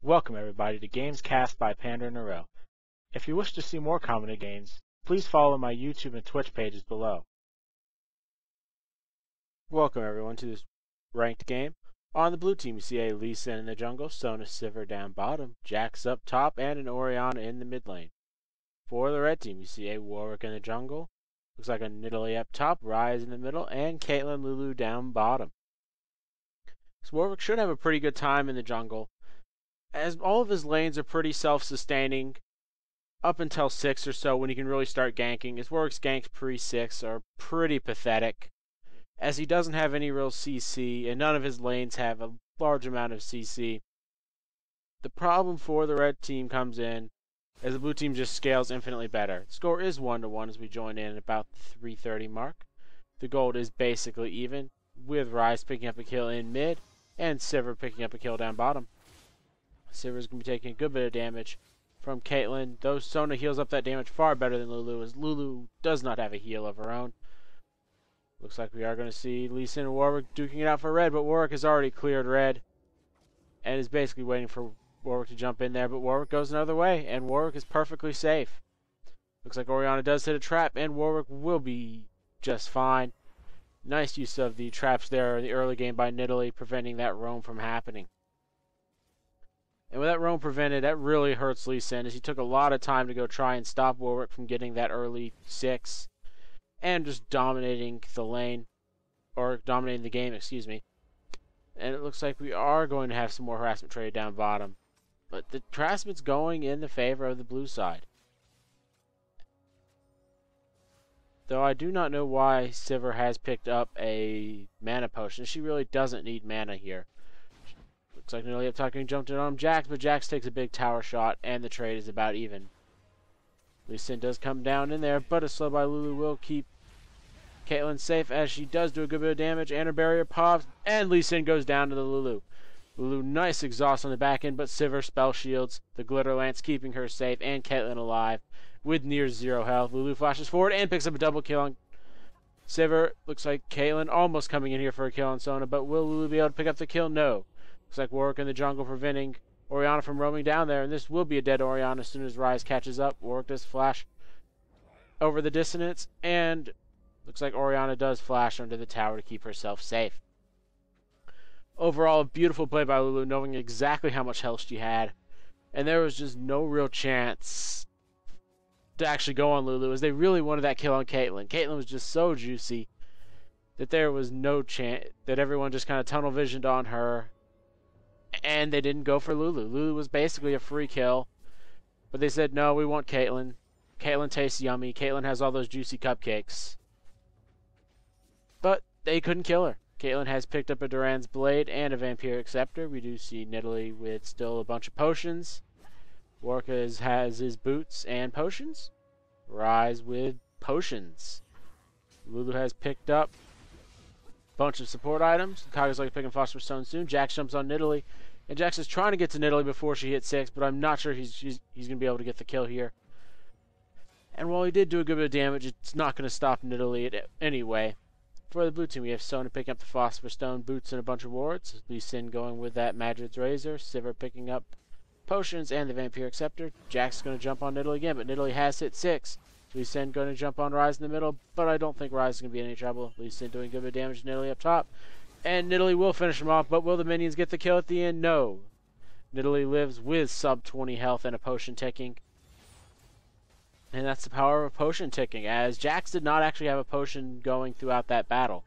Welcome everybody to Games Cast by PanderNyrl. If you wish to see more commented games, please follow my YouTube and Twitch pages below. Welcome everyone to this ranked game. On the blue team you see a Lee Sin in the jungle, Sona, Sivir down bottom, Jax up top, and an Orianna in the mid lane. For the red team you see a Warwick in the jungle, looks like a Nidalee up top, RyzeL in the middle, and Caitlyn, Lulu down bottom. So Warwick should have a pretty good time in the jungle, as all of his lanes are pretty self-sustaining up until 6 or so when he can really start ganking. His Warwick's ganks pre-6 are pretty pathetic, as he doesn't have any real CC, and none of his lanes have a large amount of CC. The problem for the red team comes in as the blue team just scales infinitely better. The score is 1-1 as we join in at about the 330 mark. The gold is basically even, with RyzeL picking up a kill in mid, and Sivir picking up a kill down bottom. Sivir's going to be taking a good bit of damage from Caitlyn, though Sona heals up that damage far better than Lulu, as Lulu does not have a heal of her own. Looks like we are going to see Lee Sin and Warwick duking it out for red, but Warwick has already cleared red and is basically waiting for Warwick to jump in there, but Warwick goes another way, and Warwick is perfectly safe. Looks like Orianna does hit a trap, and Warwick will be just fine. Nice use of the traps there in the early game by Nidalee, preventing that roam from happening. And with that roam prevented, that really hurts Lee Sin, as he took a lot of time to go try and stop Warwick from getting that early 6 and just dominating the lane, or dominating the game, excuse me. And it looks like we are going to have some more harassment traded down bottom, but the harassment's going in the favor of the blue side. Though I do not know why Sivir has picked up a mana potion. She really doesn't need mana here. Looks like Nidalee up top getting jumped in on Jax, but Jax takes a big tower shot, and the trade is about even. Lee Sin does come down in there, but a slow by Lulu will keep Caitlyn safe, as she does do a good bit of damage, and her barrier pops, and Lee Sin goes down to the Lulu. Lulu, nice exhaust on the back end, but Sivir spell shields the Glitter Lance, keeping her safe, and Caitlyn alive with near 0 health. Lulu flashes forward and picks up a double kill on Sivir. Looks like Caitlyn almost coming in here for a kill on Sona, but will Lulu be able to pick up the kill? No. Looks like Warwick in the jungle preventing Orianna from roaming down there, and this will be a dead Orianna as soon as RyzeL catches up. Warwick does flash over the dissonance, and looks like Orianna does flash under the tower to keep herself safe. Overall, a beautiful play by Lulu, knowing exactly how much health she had, and there was just no real chance to actually go on Lulu, as they really wanted that kill on Caitlyn. Caitlyn was just so juicy that there was no chance, that everyone just kind of tunnel visioned on her, and they didn't go for Lulu. Lulu was basically a free kill, but they said, no, we want Caitlyn. Caitlyn tastes yummy. Caitlyn has all those juicy cupcakes. But they couldn't kill her. Caitlyn has picked up a Duran's Blade and a Vampiric Scepter. We do see Nidalee with still a bunch of potions. Warwick has his boots and potions. RyzeL with potions. Lulu has picked up a bunch of support items. Kaga's like picking Phosphorus Stone soon. Jax jumps on Nidalee, and Jax is trying to get to Nidalee before she hits 6, but I'm not sure he's going to be able to get the kill here. And while he did do a good bit of damage, it's not going to stop Nidalee anyway. For the blue team, we have Sona picking up the Phosphorus Stone, boots, and a bunch of wards. Lee Sin going with that Magic's Razor. Sivir picking up potions and the Vampiric Scepter. Jax is going to jump on Nidalee again, but Nidalee has hit 6. Lee Sin going to jump on RyzeL in the middle, but I don't think RyzeL is going to be in any trouble. Lee Sin doing a good bit of damage to Nidalee up top. And Nidalee will finish him off, but will the minions get the kill at the end? No. Nidalee lives with sub 20 health and a potion ticking. And that's the power of potion ticking, as Jax did not actually have a potion going throughout that battle.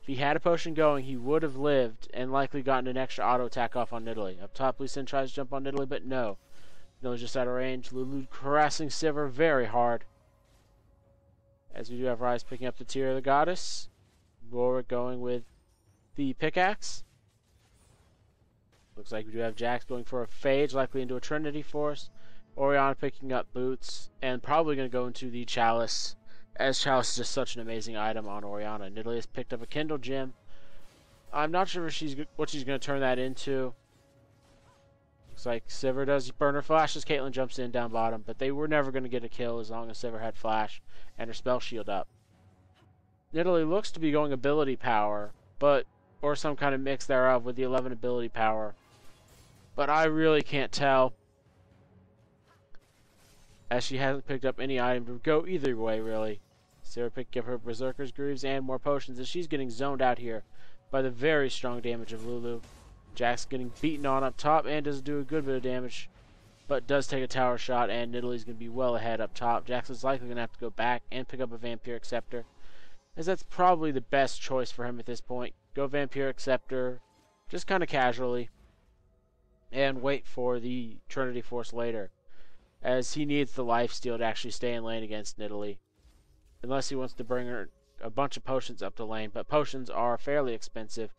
If he had a potion going, he would have lived and likely gotten an extra auto attack off on Nidalee. Up top, Lee Sin tries to jump on Nidalee, but no. Nidalee's just out of range. Lulu harassing Sivir very hard, as we do have RyzeL picking up the Tear of the Goddess. Warwick going with the pickaxe. Looks like we do have Jax going for a Phage, likely into a Trinity Force. Orianna picking up boots, and probably going to go into the Chalice, as Chalice is just such an amazing item on Orianna. Nidalee has picked up a Kindle Gem. I'm not sure if what she's going to turn that into. Looks like Sivir does burn her flash as Caitlyn jumps in down bottom, but they were never going to get a kill as long as Sivir had flash and her spell shield up. Nidalee looks to be going ability power, or some kind of mix thereof with the 11 ability power. but I really can't tell, as she hasn't picked up any item to go either way, really. Sivir picked up her Berserker's Greaves and more potions, as she's getting zoned out here by the very strong damage of Lulu. Jack's getting beaten on up top and does do a good bit of damage, but does take a tower shot, and Nidalee's going to be well ahead up top. Jax is likely going to have to go back and pick up a Vampiric Scepter, as that's probably the best choice for him at this point. Go Vampiric Scepter, just kind of casually, and wait for the Trinity Force later, as he needs the lifesteal to actually stay in lane against Nidalee, unless he wants to bring her a bunch of potions up to lane, but potions are fairly expensive,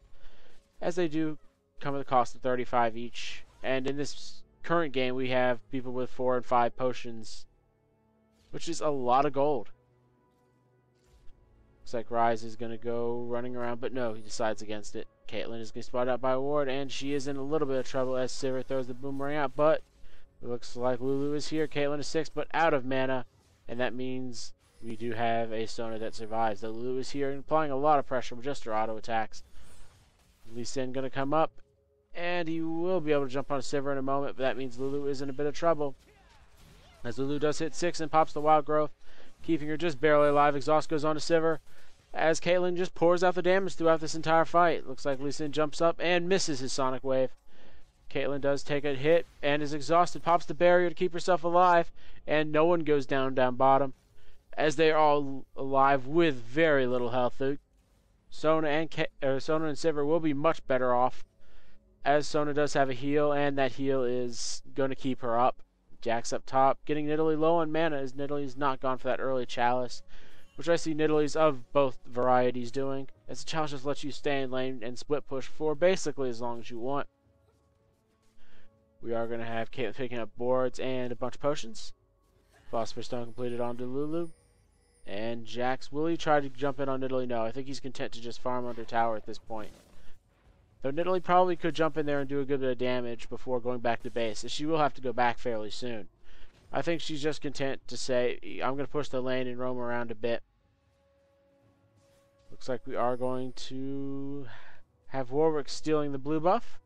as they do come at the cost of 35 each, and in this current game we have people with 4 and 5 potions, which is a lot of gold. Looks like Ryze is going to go running around, but no, he decides against it. Caitlyn is going to be spotted out by a ward, and she is in a little bit of trouble as Sivir throws the boomerang out, but it looks like Lulu is here. Caitlyn is 6, but out of mana, and that means we do have a Sona that survives. The Lulu is here and applying a lot of pressure with just her auto attacks. Lee Sin going to come up, and he will be able to jump on Sivir in a moment, but that means Lulu is in a bit of trouble, as Lulu does hit 6 and pops the Wild Growth, keeping her just barely alive. Exhaust goes on to Sivir, as Caitlyn just pours out the damage throughout this entire fight. Looks like Lee Sin jumps up and misses his Sonic Wave. Caitlyn does take a hit and is exhausted, pops the barrier to keep herself alive, and no one goes down bottom, as they are all alive with very little health. Sona and Sivir will be much better off, as Sona does have a heal, and that heal is going to keep her up. Jack's up top, getting Nidalee low on mana, as Nidalee's not gone for that early Chalice, which I see Nidalee's of both varieties doing, as the Chalice just lets you stay in lane and split push for basically as long as you want. We are going to have Caitlyn picking up boards and a bunch of potions. Phosphorus Stone completed onto Lulu. And Jax, will he try to jump in on Nidalee? No, I think he's content to just farm under tower at this point. Though Nidalee probably could jump in there and do a good bit of damage before going back to base, as she will have to go back fairly soon. I think she's just content to say, I'm going to push the lane and roam around a bit. Looks like we are going to have Warwick stealing the blue buff,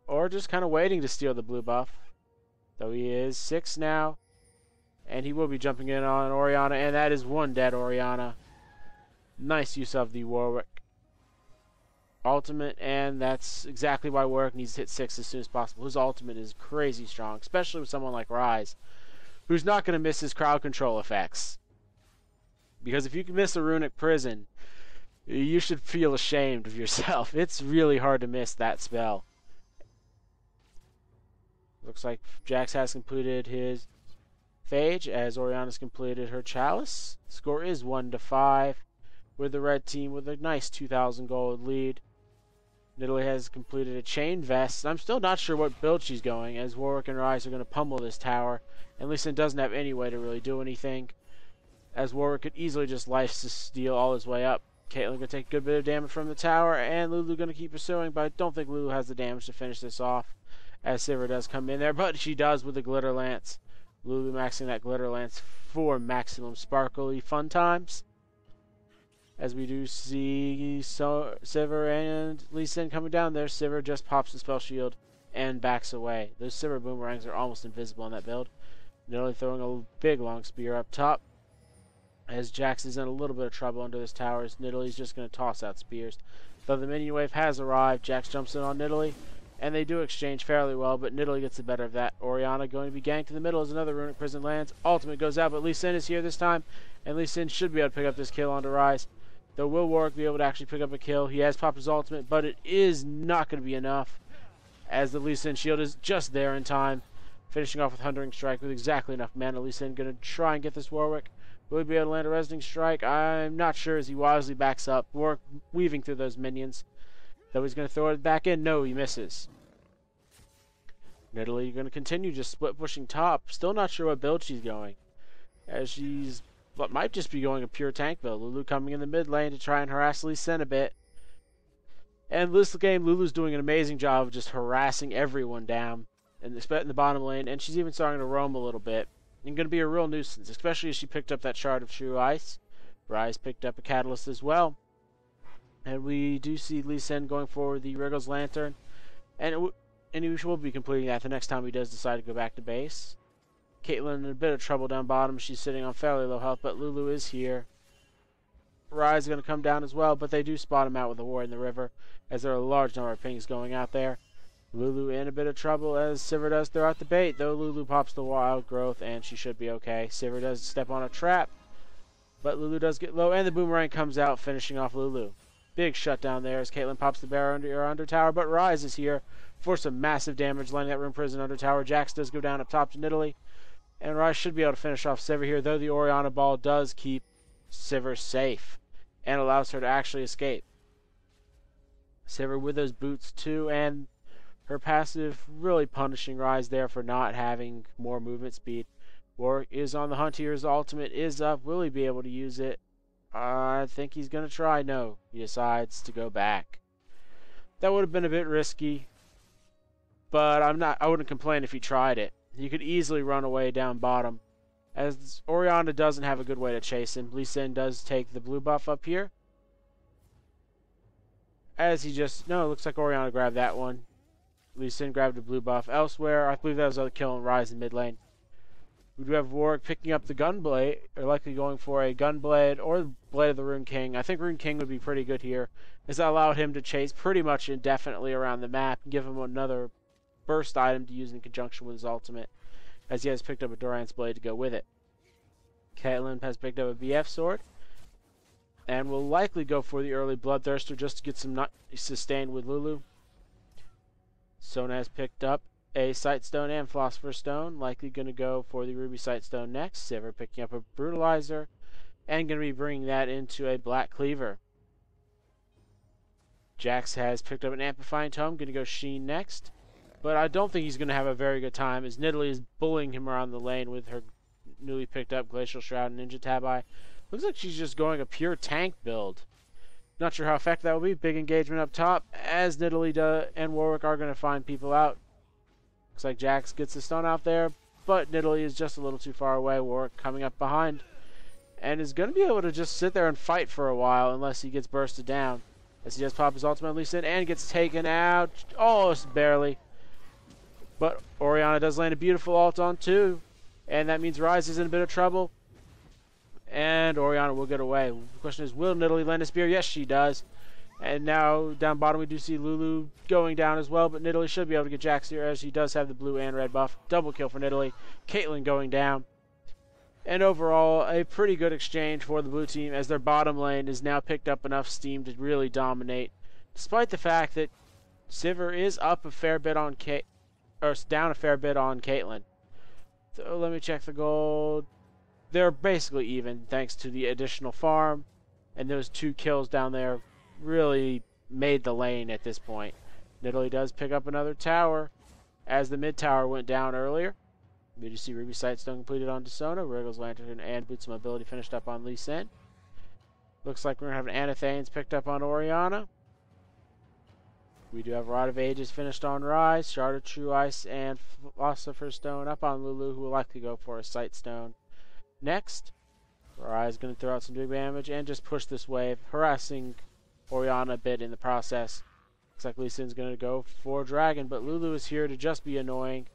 or just kind of waiting to steal the blue buff. Though he is 6 now, and he will be jumping in on Orianna, and that is one dead Orianna. Nice use of the Warwick ultimate, and that's exactly why Warwick needs to hit 6 as soon as possible. His ultimate is crazy strong, especially with someone like Ryze, who's not going to miss his crowd control effects. Because if you can miss a runic prison, you should feel ashamed of yourself. It's really hard to miss that spell. Looks like Jax has completed his Phage, as Orianna's completed her Chalice. Score is 1-5, with the red team with a nice 2,000 gold lead. Nidalee has completed a Chain Vest. I'm still not sure what build she's going, as Warwick and Ryze are going to pummel this tower, and Lee Sin doesn't have any way to really do anything, as Warwick could easily just lifesteal all his way up. Caitlyn going to take a good bit of damage from the tower, and Lulu going to keep pursuing, but I don't think Lulu has the damage to finish this off, as Sivir does come in there, but she does with the Glitter Lance. Lulu maxing that Glitter Lance for maximum sparkly fun times, as we do see Sivir and Lee Sin coming down there. Sivir just pops the spell shield and backs away. Those Sivir boomerangs are almost invisible in that build. Nidalee throwing a big long spear up top, as Jax is in a little bit of trouble under this tower, as Nidalee's just going to toss out spears. Though the minion wave has arrived, Jax jumps in on Nidalee, and they do exchange fairly well, but Nidalee gets the better of that. Orianna going to be ganked in the middle as another runic prison lands. Ultimate goes out, but Lee Sin is here this time, and Lee Sin should be able to pick up this kill onto Ryze. Though will Warwick be able to actually pick up a kill? He has popped his ultimate, but it is not going to be enough, as the Lee Sin shield is just there in time, finishing off with Hundering Strike with exactly enough mana. Lee Sin going to try and get this Warwick. Will he be able to land a Resonating Strike? I'm not sure, as he wisely backs up. Warwick weaving through those minions. Though he's going to throw it back in. No, he misses. Nidalee going to continue just split pushing top. Still not sure what build she's going, as she's what might just be going a pure tank build. Lulu coming in the mid lane to try and harass Lee Sin a bit. And this game, Lulu's doing an amazing job of just harassing everyone down in the bottom lane, and she's even starting to roam a little bit, and going to be a real nuisance, especially as she picked up that Shard of True Ice. Ryze picked up a Catalyst as well, and we do see Lee Sin going for the Wriggle's Lantern, and and he will be completing that the next time he does decide to go back to base. Caitlyn in a bit of trouble down bottom. She's sitting on fairly low health, but Lulu is here. RyzeL is going to come down as well, but they do spot him out with a war in the river, as there are a large number of pings going out there. Lulu in a bit of trouble as Sivir does throw out the bait, though Lulu pops the wild growth, and she should be okay. Sivir does step on a trap, but Lulu does get low, and the boomerang comes out, finishing off Lulu. Big shutdown there as Caitlyn pops the bear under tower, but RyzeL is here for some massive damage, landing that room prison under tower. Jax does go down up top to Nidalee, and RyzeL should be able to finish off Sivir here, though the Orianna ball does keep Sivir safe and allows her to actually escape. Sivir with those boots too, and her passive really punishing RyzeL there for not having more movement speed. Warwick is on the hunt here. His ultimate is up. Will he be able to use it? I think he's going to try. No, he decides to go back. That would have been a bit risky, but I wouldn't complain if he tried it. He could easily run away down bottom, as Orianna doesn't have a good way to chase him. Lee Sin does take the blue buff up here. As he just... No, it looks like Orianna grabbed that one. Lee Sin grabbed the blue buff elsewhere. I believe that was a kill on RyzeL in mid lane. We do have Warwick picking up the Gunblade, or likely going for a Gunblade or Blade of the Rune King. I think Rune King would be pretty good here, as that allowed him to chase pretty much indefinitely around the map and give him another burst item to use in conjunction with his ultimate, as he has picked up a Doran's Blade to go with it. Caitlyn has picked up a BF sword, and will likely go for the early Bloodthirster just to get some sustained with Lulu. Sona has picked up a Sightstone and Philosopher's Stone, likely going to go for the Ruby Sightstone next. Sivir picking up a Brutalizer, and going to be bringing that into a Black Cleaver. Jax has picked up an Amplifying Tome, going to go Sheen next, but I don't think he's going to have a very good time, as Nidalee is bullying him around the lane with her newly picked up Glacial Shroud and Ninja Tabi. Looks like she's just going a pure tank build. Not sure how effective that will be. Big engagement up top, as Nidalee and Warwick are going to find people out. Looks like Jax gets the stun out there, but Nidalee is just a little too far away. Warwick coming up behind, and is going to be able to just sit there and fight for a while unless he gets bursted down. As he does pop his ultimate Lee Sin and gets taken out, almost barely. But Orianna does land a beautiful ult on too, and that means RyzeL is in a bit of trouble. And Orianna will get away. The question is, will Nidalee land a spear? Yes, she does. And now down bottom we do see Lulu going down as well, but Nidalee should be able to get Jax here, as he does have the blue and red buff. Double kill for Nidalee. Caitlyn going down. And overall, a pretty good exchange for the blue team, as their bottom lane has now picked up enough steam to really dominate, despite the fact that Sivir is up a fair bit on down a fair bit on Caitlyn. So let me check the gold. They're basically even, thanks to the additional farm, and those 2 kills down there really made the lane at this point. Nidalee does pick up another tower, as the mid tower went down earlier. We do see Ruby Sightstone completed onto Sona, Wriggle's Lantern and Boots of Mobility finished up on Lee Sin. Looks like we're going to have an Anathanes picked up on Orianna. We do have Rod of Ages finished on RyzeL, Shard of True Ice and Philosopher's Stone up on Lulu, who will likely go for a Sightstone. Next, RyzeL is going to throw out some big damage and just push this wave, harassing Orianna a bit in the process. Looks like Lee Sin's going to go for Dragon, but Lulu is here to just be annoying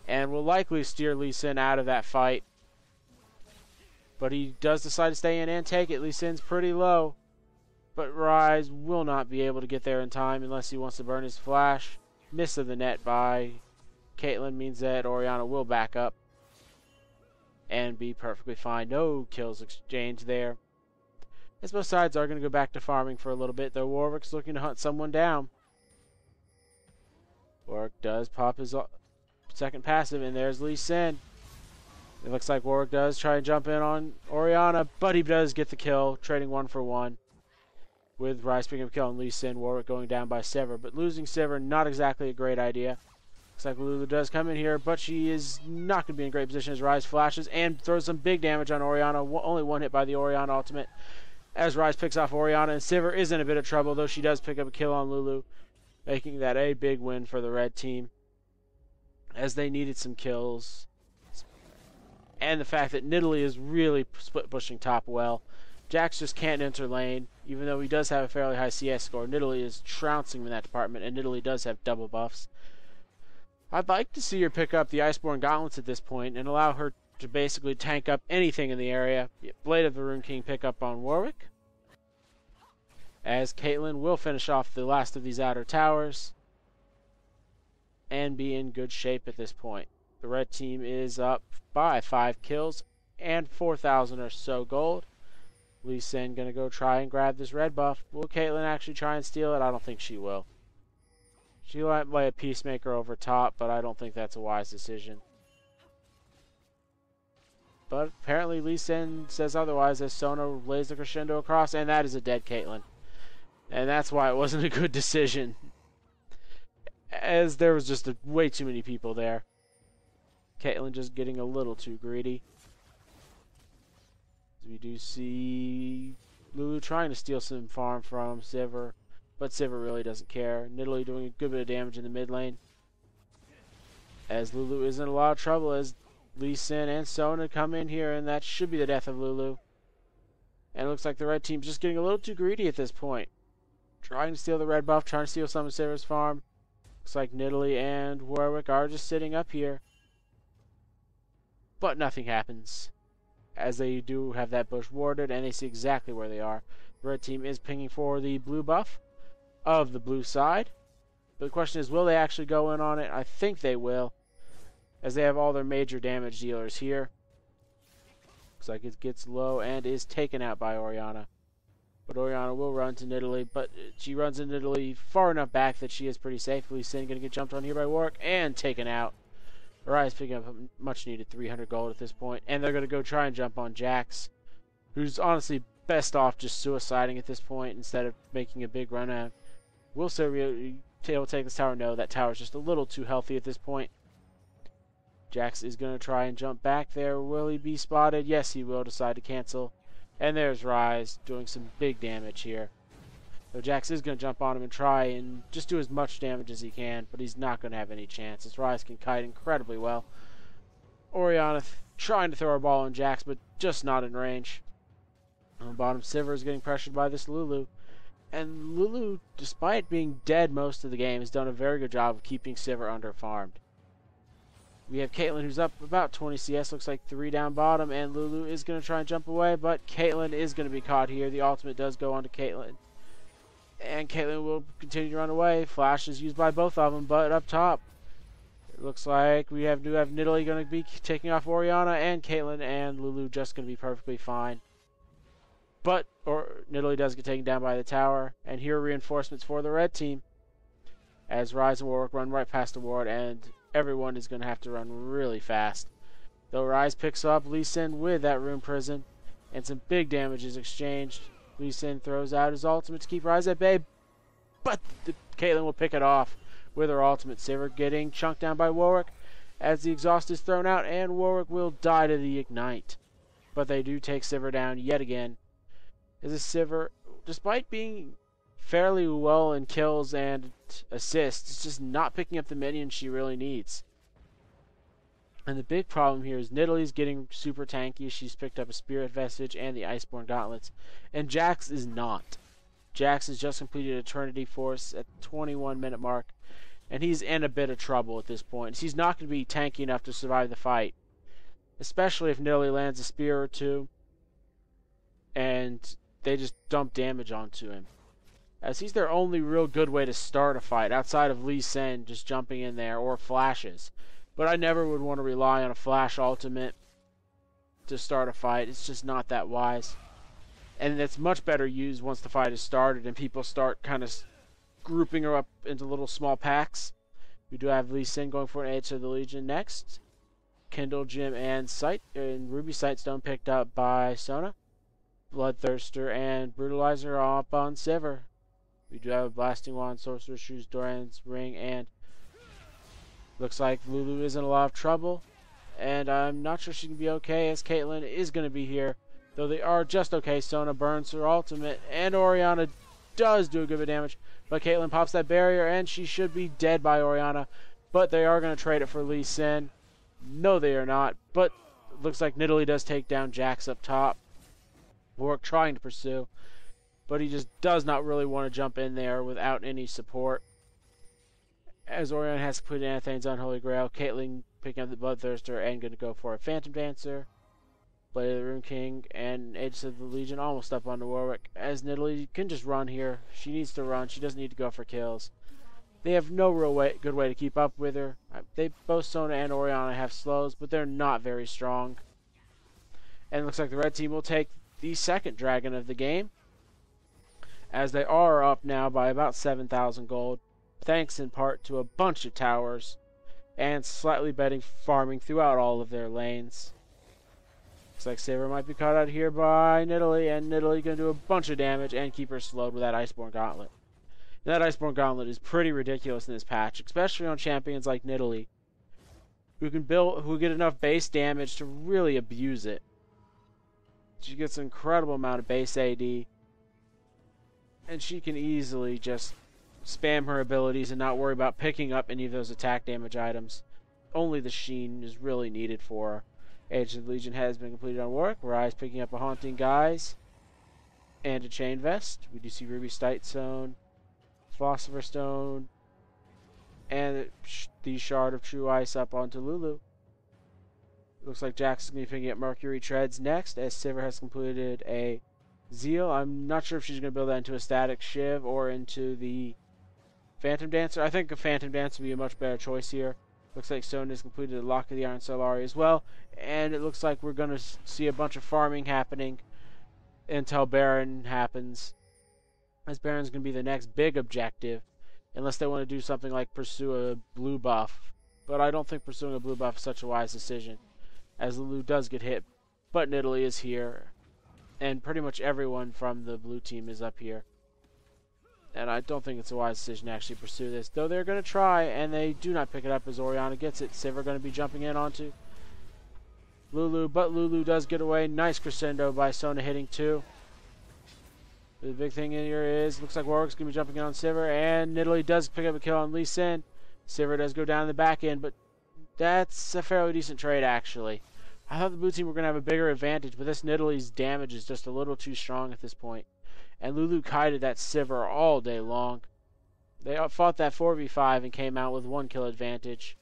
and will likely steer Lee Sin out of that fight. But he does decide to stay in and take it. Lee Sin's pretty low, but RyzeL will not be able to get there in time unless he wants to burn his flash. Miss of the net by Caitlyn means that Orianna will back up and be perfectly fine. No kills exchanged there, as both sides are going to go back to farming for a little bit, though Warwick's looking to hunt someone down. Warwick does pop his second passive, and there's Lee Sin. It looks like Warwick does try and jump in on Orianna, but he does get the kill, trading 1 for 1. With RyzeL picking up a kill on Lee Sin, Warwick going down by Sivir, but losing Sivir, not exactly a great idea. Looks like Lulu does come in here, but she is not going to be in a great position as RyzeL flashes and throws some big damage on Orianna. Only 1 hit by the Orianna ultimate, as RyzeL picks off Orianna, and Sivir is in a bit of trouble, though she does pick up a kill on Lulu, making that a big win for the red team, as they needed some kills. And the fact that Nidalee is really split pushing top well. Jax just can't enter lane, even though he does have a fairly high CS score. Nidalee is trouncing in that department, and Nidalee does have double buffs. I'd like to see her pick up the Iceborne Gauntlets at this point and allow her to basically tank up anything in the area. Blade of the Rune King pick up on Warwick, as Caitlyn will finish off the last of these outer towers and be in good shape at this point. The red team is up by 5 kills and 4,000 or so gold. Lee Sin gonna go try and grab this red buff. Will Caitlyn actually try and steal it? I don't think she will. She might lay a Peacemaker over top, but I don't think that's a wise decision. But apparently Lee Sin says otherwise as Sona lays the crescendo across, and that is a dead Caitlyn. And that's why it wasn't a good decision, as there was just way too many people there. Caitlyn just getting a little too greedy. As we do see Lulu trying to steal some farm from Sivir, but Sivir really doesn't care. Nidalee doing a good bit of damage in the mid lane, as Lulu is in a lot of trouble as Lee Sin and Sona come in here, and that should be the death of Lulu. And it looks like the red team's just getting a little too greedy at this point. Trying to steal the red buff, trying to steal some of Sivir's farm. Looks like Nidalee and Warwick are just sitting up here. But nothing happens, as they do have that bush warded, and they see exactly where they are. The red team is pinging for the blue buff of the blue side. But the question is, will they actually go in on it? I think they will, as they have all their major damage dealers here. Looks like it gets low and is taken out by Orianna. But Orianna will run to Nidalee, but she runs into Nidalee far enough back that she is pretty safe. Lee Sin going to get jumped on here by Warwick and taken out. RyzeL picking up a much needed 300 gold at this point, and they're going to go try and jump on Jax, who's honestly best off just suiciding at this point instead of making a big run at him. Will Sivir take this tower? No, that tower's just a little too healthy at this point. Jax is going to try and jump back there. Will he be spotted? Yes, he will decide to cancel. And there's RyzeL doing some big damage here. So Jax is going to jump on him and try and just do as much damage as he can, but he's not going to have any chance, as RyzeL can kite incredibly well. Orianna trying to throw a ball on Jax, but just not in range. On the bottom, Sivir is getting pressured by this Lulu. And Lulu, despite being dead most of the game, has done a very good job of keeping Sivir under-farmed. We have Caitlyn, who's up about 20 CS, looks like 3 down bottom, and Lulu is going to try and jump away, but Caitlyn is going to be caught here. The ultimate does go on to Caitlyn, and Caitlyn will continue to run away. Flash is used by both of them, but up top, it looks like we have Nidalee going to be taking off Orianna, and Caitlyn and Lulu just going to be perfectly fine. But Nidalee does get taken down by the tower, and here are reinforcements for the red team, as RyzeL and Warwick run right past the ward, and everyone is going to have to run really fast. Though RyzeL picks up Lee Sin with that rune prison, and some big damage is exchanged. Lee Sin throws out his ultimate to keep RyzeL at bay, but Caitlyn will pick it off with her ultimate. Sivir getting chunked down by Warwick as the exhaust is thrown out, and Warwick will die to the ignite. But they do take Sivir down yet again. As a Sivir, despite being fairly well in kills and assists, it's just not picking up the minions she really needs. And the big problem here is Nidalee's getting super tanky. She's picked up a Spirit Vestige and the Iceborne Gauntlets, and Jax is not. Jax has just completed Eternity Force at the 21-minute mark, and he's in a bit of trouble at this point. He's not going to be tanky enough to survive the fight, especially if Nidalee lands a spear or two and they just dump damage onto him, as he's their only real good way to start a fight outside of Lee Sin just jumping in there, or flashes. But I never would want to rely on a flash ultimate to start a fight. It's just not that wise, and it's much better used once the fight is started and people start kind of grouping her up into little small packs. We do have Lee Sin going for an Age of the Legion next. Kindle, Gem, and Ruby Sightstone picked up by Sona. Bloodthirster and Brutalizer are up on Sivir. We do have a Blasting Wand, Sorcerer's Shoes, Doran's Ring, and looks like Lulu is in a lot of trouble. And I'm not sure she can be okay, as Caitlyn is going to be here, though they are just okay. Sona burns her ultimate, and Orianna does do a good bit of damage, but Caitlyn pops that barrier, and she should be dead by Orianna. But they are going to trade it for Lee Sin. No, they are not, but looks like Nidalee does take down Jax up top. Warwick trying to pursue, but he just does not really want to jump in there without any support, As Orianna has completed Anathane's Unholy Grail, Caitlyn picking up the Bloodthirster and going to go for a Phantom Dancer. Blade of the Rune King and Aegis of the Legion almost up onto Warwick. As Nidalee can just run here. She needs to run. She doesn't need to go for kills. They have no real good way to keep up with her. Both Sona and Orianna have slows, but they're not very strong. And it looks like the red team will take the second dragon of the game, as they are up now by about 7,000 gold, thanks in part to a bunch of towers and slightly betting farming throughout all of their lanes. Looks like Sivir might be caught out here by Nidalee, and Nidalee going to do a bunch of damage and keep her slowed with that Iceborne Gauntlet. And that Iceborne Gauntlet is pretty ridiculous in this patch, especially on champions like Nidalee, who get enough base damage to really abuse it. She gets an incredible amount of base AD, and she can easily just spam her abilities and not worry about picking up any of those attack damage items. Only the Sheen is really needed for her. Aegis of the Legion has been completed on Warwick. Ryze picking up a Haunting Guise and a Chain Vest. We do see Ruby Stone, Philosopher's Stone, and the Shard of True Ice up onto Lulu. Looks like Jax is going to be picking up Mercury Treads next, as Sivir has completed a Zeal. I'm not sure if she's going to build that into a Static Shiv or into the Phantom Dancer. I think a Phantom Dancer would be a much better choice here. Looks like Sona has completed the Lock of the Iron Solari as well, and it looks like we're going to see a bunch of farming happening until Baron happens, as Baron's going to be the next big objective, unless they want to do something like pursue a blue buff. But I don't think pursuing a blue buff is such a wise decision, as Lulu does get hit, but Nidalee is here, and pretty much everyone from the blue team is up here. And I don't think it's a wise decision to actually pursue this, though they're going to try, and they do not pick it up as Orianna gets it. Sivir going to be jumping in onto Lulu, but Lulu does get away. Nice crescendo by Sona hitting 2. The big thing in here is, looks like Warwick's going to be jumping in on Sivir, and Nidalee does pick up a kill on Lee Sin. Sivir does go down the back end, but that's a fairly decent trade, actually. I thought the blue team were going to have a bigger advantage, but this Nidalee's damage is just a little too strong at this point. And Lulu kited that Sivir all day long. They fought that 4v5 and came out with 1 kill advantage.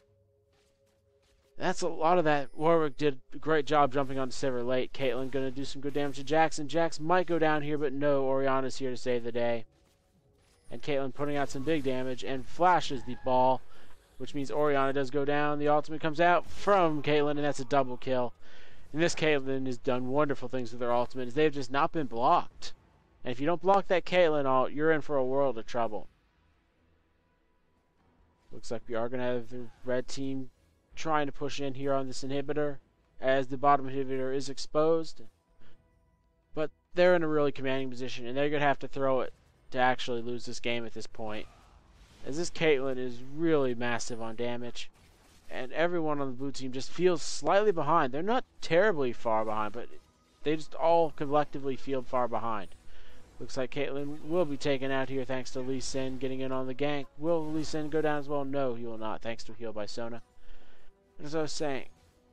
That's a lot of that. Warwick did a great job jumping on Sivir late. Caitlyn going to do some good damage to Jax, and Jax might go down here, but no, Orianna's here to save the day. And Caitlyn putting out some big damage and flashes the ball, which means Orianna does go down. The ultimate comes out from Caitlyn, and that's a double kill. And this Caitlyn has done wonderful things with her ultimate, as they've just not been blocked. And if you don't block that Caitlyn ult, you're in for a world of trouble. Looks like we are going to have the red team trying to push in here on this inhibitor, as the bottom inhibitor is exposed. But they're in a really commanding position, and they're going to have to throw it to actually lose this game at this point, as this Caitlyn is really massive on damage. And everyone on the blue team just feels slightly behind. They're not terribly far behind, but they just all collectively feel far behind. Looks like Caitlyn will be taken out here thanks to Lee Sin getting in on the gank. Will Lee Sin go down as well? No, he will not, thanks to a heal by Sona. As I was saying,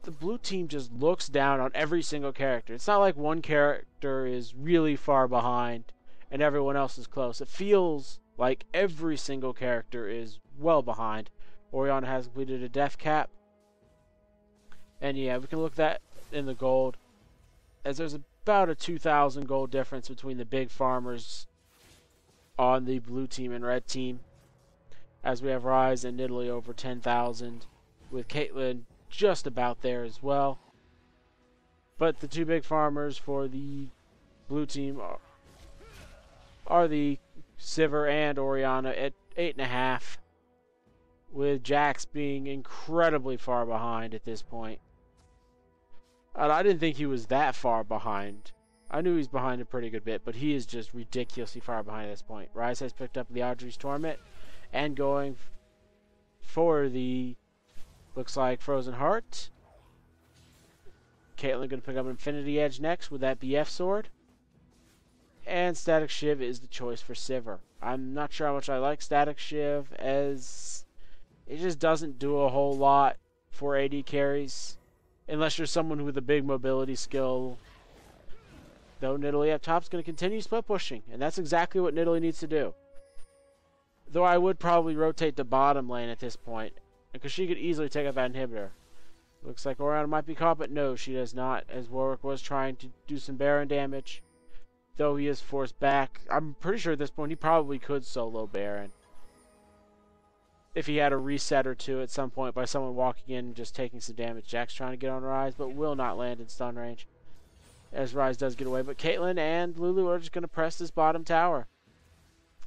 the blue team just looks down on every single character. It's not like one character is really far behind and everyone else is close. It feels like every single character is well behind. Orianna has completed a death cap. And yeah, we can look that in the gold, as there's about a 2,000 gold difference between the big farmers on the blue team and red team, as we have RyzeL and Nidalee over 10,000, with Caitlyn just about there as well. But the two big farmers for the blue team are the Sivir and Orianna at 8.5, with Jax being incredibly far behind at this point. And I didn't think he was that far behind. I knew he was behind a pretty good bit, but he is just ridiculously far behind at this point. RyzeL has picked up the Audrey's Torment and going for the, looks like, Frozen Heart. Caitlyn going to pick up Infinity Edge next with that BF sword. And Static Shiv is the choice for Sivir. I'm not sure how much I like Static Shiv, as it just doesn't do a whole lot for AD carries, unless you're someone with a big mobility skill. Though Nidalee up top is going to continue split pushing, and that's exactly what Nidalee needs to do. Though I would probably rotate the bottom lane at this point, because she could easily take out that inhibitor. Looks like Orianna might be caught, but no, she does not, as Warwick was trying to do some Baron damage. Though he is forced back. I'm pretty sure at this point he probably could solo Baron. If he had a reset or two at some point by someone walking in and just taking some damage. Jack's trying to get on Ryze, but will not land in stun range. As Ryze does get away, but Caitlyn and Lulu are just going to press this bottom tower.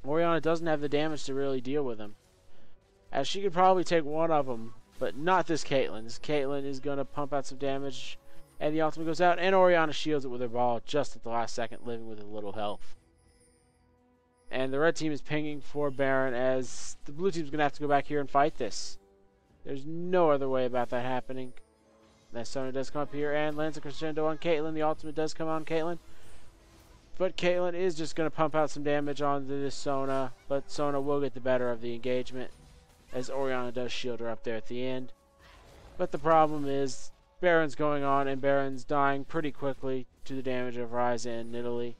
Orianna doesn't have the damage to really deal with him, as she could probably take one of them, but not this Caitlyn. This Caitlyn is going to pump out some damage, and the ultimate goes out, and Orianna shields it with her ball just at the last second, living with a little health. And the red team is pinging for Baron, as the blue team's going to have to go back here and fight this. There's no other way about that happening. That Sona does come up here and lands a crescendo on Caitlyn. The ultimate does come on Caitlyn. But Caitlyn is just going to pump out some damage onto this Sona, but Sona will get the better of the engagement, as Orianna does shield her up there at the end. But the problem is, Baron's going on, and Baron's dying pretty quickly to the damage of RyzeL and Nidalee.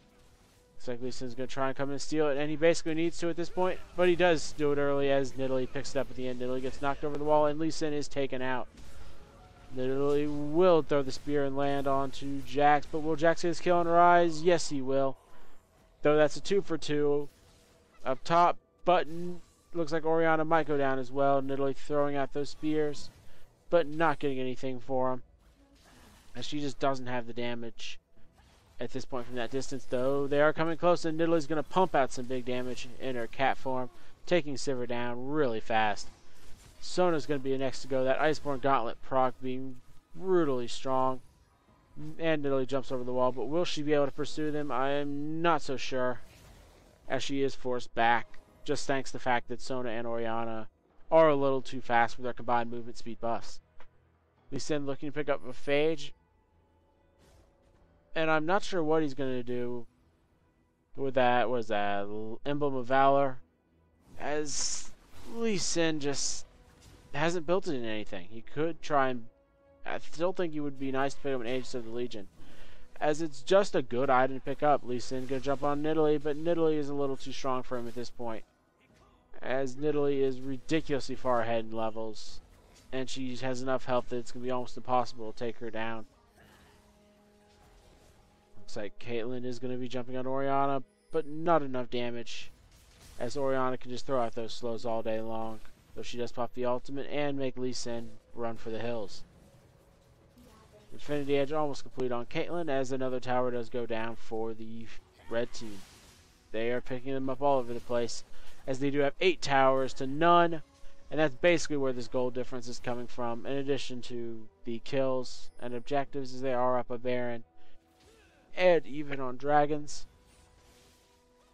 Looks like Lee Sin's going to try and come and steal it, and he basically needs to at this point, but he does do it early as Nidalee picks it up at the end. Nidalee gets knocked over the wall, and Lee Sin is taken out. Nidalee will throw the spear and land onto Jax, but will Jax get his kill on Ryze? Yes, he will. Though that's a 2 for 2. Up top, button. Looks like Orianna might go down as well. Nidalee throwing out those spears, but not getting anything for him, as she just doesn't have the damage at this point from that distance. Though they are coming close, and Nidalee's going to pump out some big damage in her cat form, taking Sivir down really fast. Sona's going to be the next to go. That Iceborne Gauntlet proc being brutally strong. And Nidalee jumps over the wall, but will she be able to pursue them? I am not so sure, as she is forced back, just thanks to the fact that Sona and Orianna are a little too fast with their combined movement speed buffs. Lee Sin looking to pick up a Phage, and I'm not sure what he's going to do with that. What is that? Emblem of Valor, as Lee Sin just hasn't built it in anything. He could try and... I still think it would be nice to pick up an Aegis of the Legion, as it's just a good item to pick up. Lee Sin going to jump on Nidalee, but Nidalee is a little too strong for him at this point, as Nidalee is ridiculously far ahead in levels, and she has enough health that it's going to be almost impossible to take her down. Looks like Caitlyn is going to be jumping on Orianna, but not enough damage, as Orianna can just throw out those slows all day long. Though she does pop the ultimate and make Lee Sin run for the hills. Infinity Edge almost complete on Caitlyn, as another tower does go down for the red team. They are picking them up all over the place, as they do have 8 towers to none, and that's basically where this gold difference is coming from, in addition to the kills and objectives, as they are up a Baron, and even on dragons.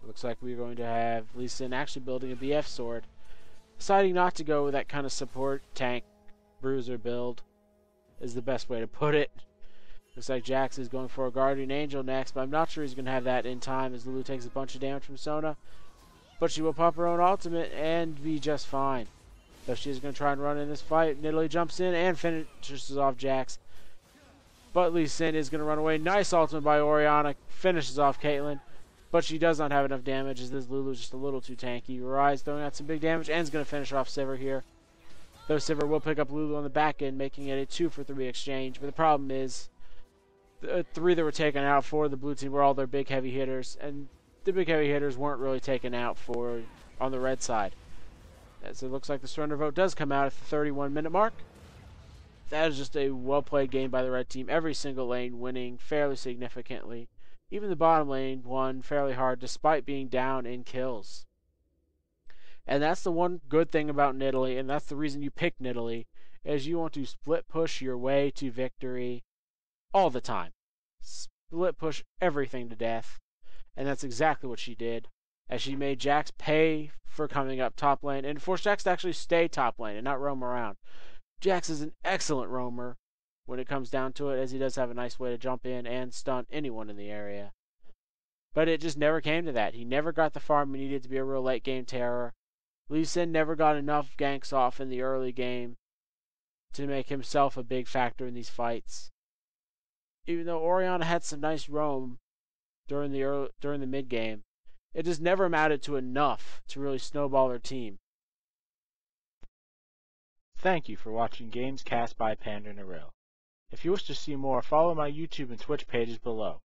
Looks like we're going to have Lee Sin actually building a BF sword, deciding not to go with that kind of support tank bruiser build is the best way to put it. Looks like Jax is going for a Guardian Angel next, but I'm not sure he's going to have that in time, as Lulu takes a bunch of damage from Sona. But she will pop her own ultimate and be just fine. Though she's going to try and run in this fight. Nidalee jumps in and finishes off Jax. But Lee Sin is going to run away. Nice ultimate by Orianna. Finishes off Caitlyn. But she does not have enough damage, as this Lulu is just a little too tanky. Ryze throwing out some big damage and is going to finish off Sivir here. Though Sivir will pick up Lulu on the back end, making it a 2 for 3 exchange. But the problem is, the 3 that were taken out for the blue team were all their big heavy hitters. And the big heavy hitters weren't really taken out for on the red side. As it looks like the surrender vote does come out at the 31-minute mark. That is just a well-played game by the red team. Every single lane winning fairly significantly. Even the bottom lane won fairly hard, despite being down in kills. And that's the one good thing about Nidalee, and that's the reason you pick Nidalee, is you want to split push your way to victory all the time. Split push everything to death. And that's exactly what she did, as she made Jax pay for coming up top lane, and forced Jax to actually stay top lane and not roam around. Jax is an excellent roamer when it comes down to it, as he does have a nice way to jump in and stun anyone in the area. But it just never came to that. He never got the farm he needed to be a real late game terror. Lee Sin never got enough ganks off in the early game to make himself a big factor in these fights. Even though Orianna had some nice roam during the mid game, It just never amounted to enough to really snowball their team. Thank you for watching Games Cast by PanderNyrl. If you wish to see more, follow my YouTube and Twitch pages below.